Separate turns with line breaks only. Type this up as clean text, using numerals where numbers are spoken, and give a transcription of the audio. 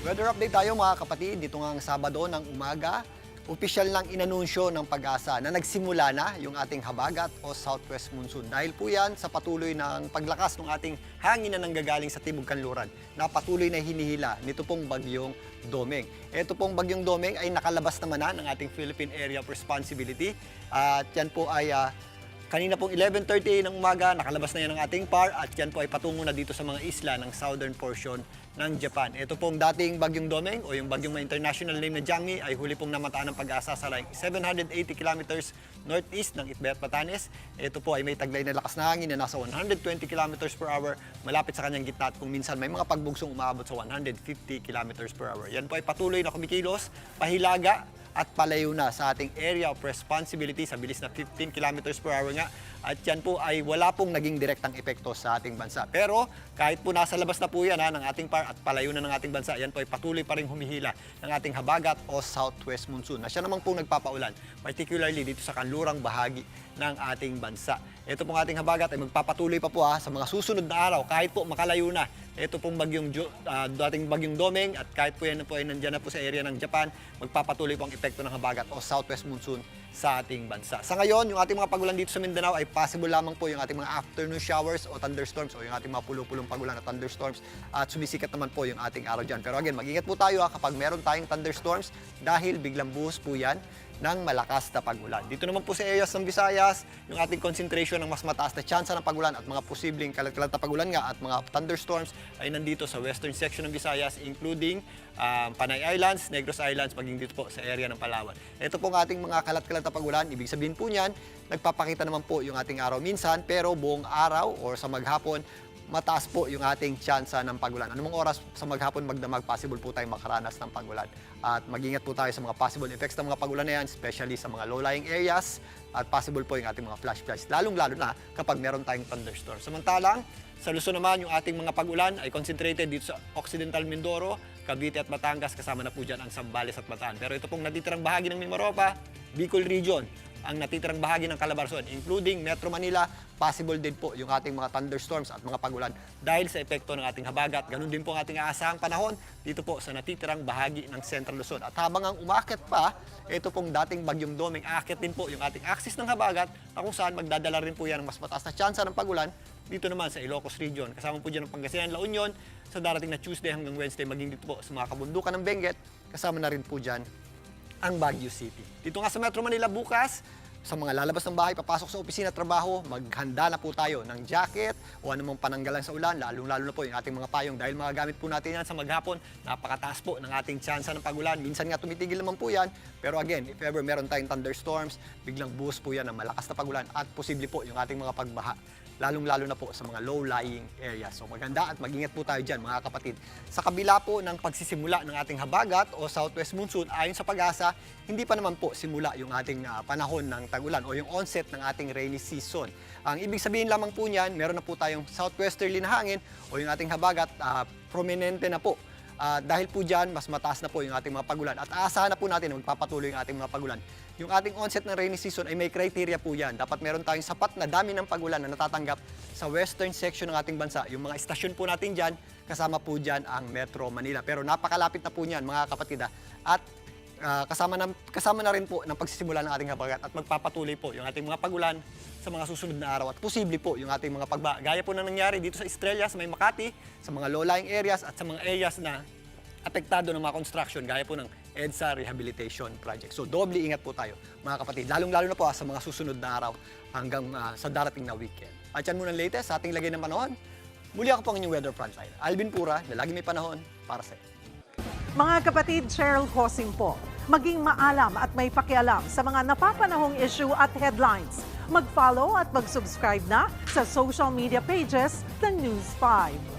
Weather update tayo mga kapatid. Dito ngang Sabado ng umaga, opisyal lang inanunsyo ng Pag-asa na nagsimula na yung ating habagat o southwest monsoon. Dahil po yan sa patuloy ng paglakas ng ating hangin na nanggagaling sa Timog Kanluran na patuloy na hinihila nito pong bagyong Domeng. Ito pong bagyong Domeng ay nakalabas naman na ng ating Philippine Area of Responsibility at yan po ay kanina pong 11:30 ng umaga, nakalabas na yan ang ating PAR at yan po ay patungo na dito sa mga isla ng southern portion ng Japan. Ito pong dating bagyong Domeng o yung bagyong may international name na Jiangmi ay huli pong namataan ng Pag-asa sa layong 780 kilometers northeast ng Itbayat, Batanes. Ito po ay may taglay na lakas na hangin na nasa 120 kilometers per hour malapit sa kanyang gitna at kung minsan may mga pagbugsong umaabot sa 150 kilometers per hour. Yan po ay patuloy na kumikilos, pahilaga at palayo na sa ating area of responsibility sa bilis na 15 kilometers per hour nga. At yan po ay wala pong naging direktang epekto sa ating bansa. Pero kahit po nasa labas na po yan ng ating PAR at palayo na ng ating bansa, yan po ay patuloy pa rin humihila ng ating habagat o southwest monsoon na siya naman pong nagpapaulan, particularly dito sa kanlurang bahagi ng ating bansa. Ito pong ating habagat ay magpapatuloy pa po sa mga susunod na araw kahit po makalayo na. Ito pong dating bagyong Domeng at kahit po yan po ay nandyan na po sa area ng Japan, magpapatuloy po ang epekto ng habagat o southwest monsoon sa ating bansa. Sa ngayon, yung ating mga pagulan dito sa Mindanao ay possible lamang po yung ating mga afternoon showers o thunderstorms o yung ating mga pulo-pulong pagulan na thunderstorms at sumisikat naman po yung ating araw dyan. Pero again, mag-ingat po tayo kapag meron tayong thunderstorms dahil biglang buhos po yan ng malakas na pagulan. Dito naman po sa areas ng Visayas, yung ating concentration ng mas mataas na tsansa ng pagulan at mga posibleng kalat-kalat na pagulan nga at mga thunderstorms ay nandito sa western section ng Visayas, including Panay Islands, Negros Islands, maging dito po sa area ng Palawan. Ito po ang ating mga kalat-kalat na pagulan. Ibig sabihin po niyan, nagpapakita naman po yung ating araw minsan, pero buong araw or sa maghapon, mataas po yung ating tsansa ng pagulan. Anumang oras sa maghapon magdamag, possible po tayong makaranas ng pagulan. At mag-ingat po tayo sa mga possible effects ng mga pagulan na yan, especially sa mga low-lying areas at possible po yung ating mga flash floods, lalong-lalo na kapag meron tayong thunderstorm. Samantalang, sa Luzon naman, yung ating mga pagulan ay concentrated dito sa Occidental Mindoro, Cavite at Batangas, kasama na po dyan ang Zambales at Bataan. Pero ito pong natitirang bahagi ng Mimaropa, Bicol Region, ang natitirang bahagi ng Calabarzon, including Metro Manila, possible din po yung ating mga thunderstorms at mga pagulan dahil sa epekto ng ating habagat. Ganun din po ang ating aasahang panahon dito po sa natitirang bahagi ng Central Luzon. At habang ang umakyat pa, ito pong dating bagyong Domeng, aakyat din po yung ating axis ng habagat na kung saan magdadala rin po yan ng mas mataas na tsansa ng pagulan dito naman sa Ilocos Region. Kasama po dyan ang Pangasinan, La Union, sa darating na Tuesday hanggang Wednesday, maging dito po sa mga kabundukan ng Benguet, kasama na rin po dyan ang Baguio City. Dito nga sa Metro Manila bukas, sa mga lalabas ng bahay, papasok sa opisina at trabaho, maghanda na po tayo ng jacket o anumang pananggalang sa ulan, lalong-lalo na po yung ating mga payong dahil magagamit po natin yan sa maghapon. Napakataas po ng ating tsansa ng pagulan. Minsan nga tumitigil naman po yan, pero again, if ever meron tayong thunderstorms, biglang buhos po yan ng malakas na pagulan at posible po yung ating mga pagbaha, lalong-lalo na po sa mga low-lying areas. So maganda at mag-ingat po tayo dyan mga kapatid. Sa kabila po ng pagsisimula ng ating habagat o southwest monsoon, ayon sa Pag-asa, hindi pa naman po simula yung ating panahon ng tagulan o yung onset ng ating rainy season. Ang ibig sabihin lamang po niyan, meron na po tayong southwesterly na hangin o yung ating habagat prominente na po. Dahil po dyan, mas mataas na po yung ating mga pagulan at aasahan na po natin na magpapatuloy yung ating mga pagulan. Yung ating onset ng rainy season ay may criteria po yan. Dapat meron tayong sapat na dami ng pagulan na natatanggap sa western section ng ating bansa. Yung mga istasyon po natin dyan, kasama po dyan ang Metro Manila. Pero napakalapit na po niyan mga kapatid. At kasama na rin po ng pagsisimula ng ating habagat at magpapatuloy po yung ating mga pagulan sa mga susunod na araw at posible po yung ating mga pagbaha. Gaya po na nangyari dito sa Estrella, sa may Makati, sa mga low-lying areas at sa mga areas na apektado ng mga construction gaya po ng EDSA Rehabilitation Project. So doble ingat po tayo mga kapatid, lalong-lalo na po sa mga susunod na araw hanggang sa darating na weekend. At yan muna ang latest sa ating lagay ng panahon. Muli ako po ang inyong weather frontline, Alvin Pura, na lagi may panahon para sa iyo.
Mga kapatid, Cheryl Hosing po. Maging maalam at may pakialam sa mga napapanahong issue at headlines. Mag-follow at mag-subscribe na sa social media pages ng News 5.